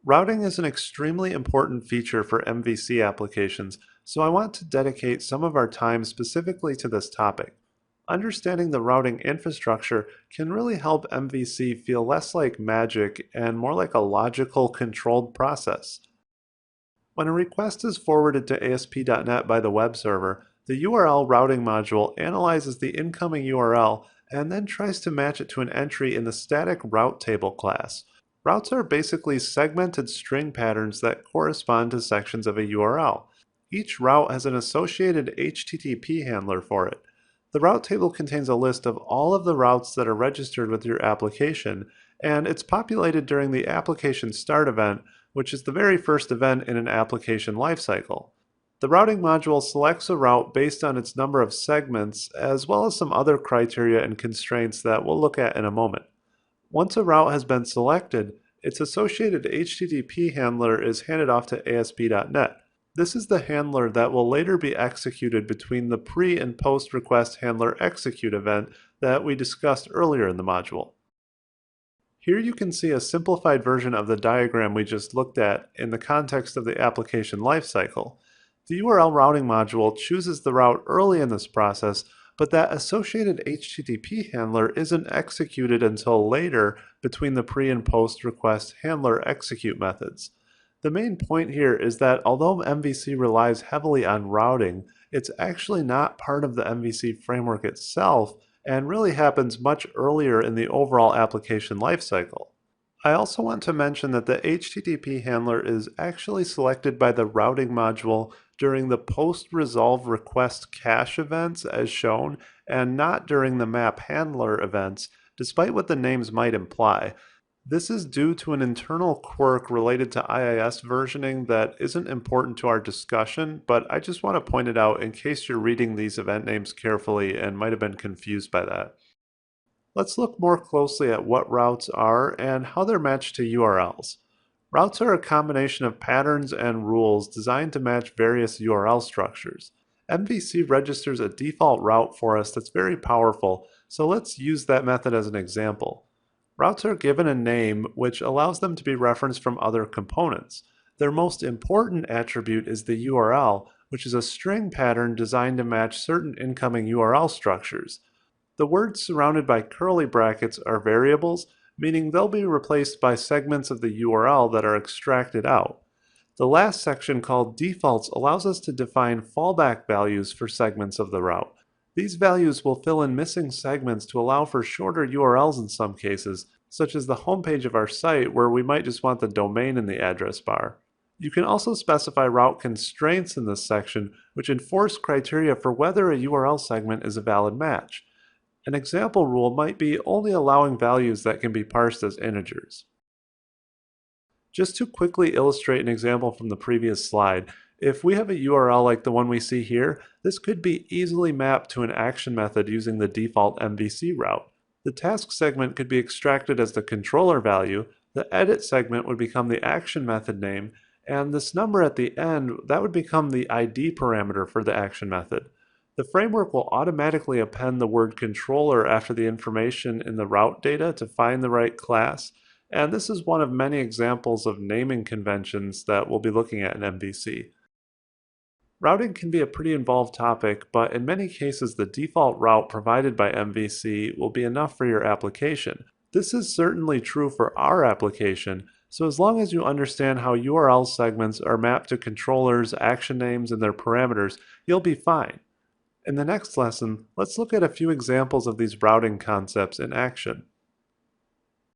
Routing is an extremely important feature for MVC applications, so I want to dedicate some of our time specifically to this topic. Understanding the routing infrastructure can really help MVC feel less like magic and more like a logical, controlled process. When a request is forwarded to ASP.NET by the web server, the URL routing module analyzes the incoming URL and then tries to match it to an entry in the static route table class. Routes are basically segmented string patterns that correspond to sections of a URL. Each route has an associated HTTP handler for it. The route table contains a list of all of the routes that are registered with your application, and it's populated during the application start event, which is the very first event in an application lifecycle. The routing module selects a route based on its number of segments, as well as some other criteria and constraints that we'll look at in a moment. Once a route has been selected, its associated HTTP handler is handed off to ASP.NET. This is the handler that will later be executed between the pre and post request handler execute event that we discussed earlier in the module. Here you can see a simplified version of the diagram we just looked at in the context of the application lifecycle. The URL routing module chooses the route early in this process, but that associated HTTP handler isn't executed until later between the pre and post request handler execute methods. The main point here is that although MVC relies heavily on routing, it's actually not part of the MVC framework itself and really happens much earlier in the overall application lifecycle. I also want to mention that the HTTP handler is actually selected by the routing module during the post-resolve request cache events as shown, and not during the map handler events, despite what the names might imply. This is due to an internal quirk related to IIS versioning that isn't important to our discussion, but I just want to point it out in case you're reading these event names carefully and might have been confused by that. Let's look more closely at what routes are and how they're matched to URLs. Routes are a combination of patterns and rules designed to match various URL structures. MVC registers a default route for us that's very powerful, so let's use that method as an example. Routes are given a name which allows them to be referenced from other components. Their most important attribute is the URL, which is a string pattern designed to match certain incoming URL structures. The words surrounded by curly brackets are variables, meaning they'll be replaced by segments of the URL that are extracted out. The last section called defaults allows us to define fallback values for segments of the route. These values will fill in missing segments to allow for shorter URLs in some cases, such as the homepage of our site where we might just want the domain in the address bar. You can also specify route constraints in this section, which enforce criteria for whether a URL segment is a valid match. An example rule might be only allowing values that can be parsed as integers. Just to quickly illustrate an example from the previous slide, if we have a URL like the one we see here, this could be easily mapped to an action method using the default MVC route. The task segment could be extracted as the controller value, the edit segment would become the action method name, and this number at the end, that would become the ID parameter for the action method. The framework will automatically append the word controller after the information in the route data to find the right class, and this is one of many examples of naming conventions that we'll be looking at in MVC. Routing can be a pretty involved topic, but in many cases the default route provided by MVC will be enough for your application. This is certainly true for our application, so as long as you understand how URL segments are mapped to controllers, action names, and their parameters, you'll be fine. In the next lesson, let's look at a few examples of these routing concepts in action.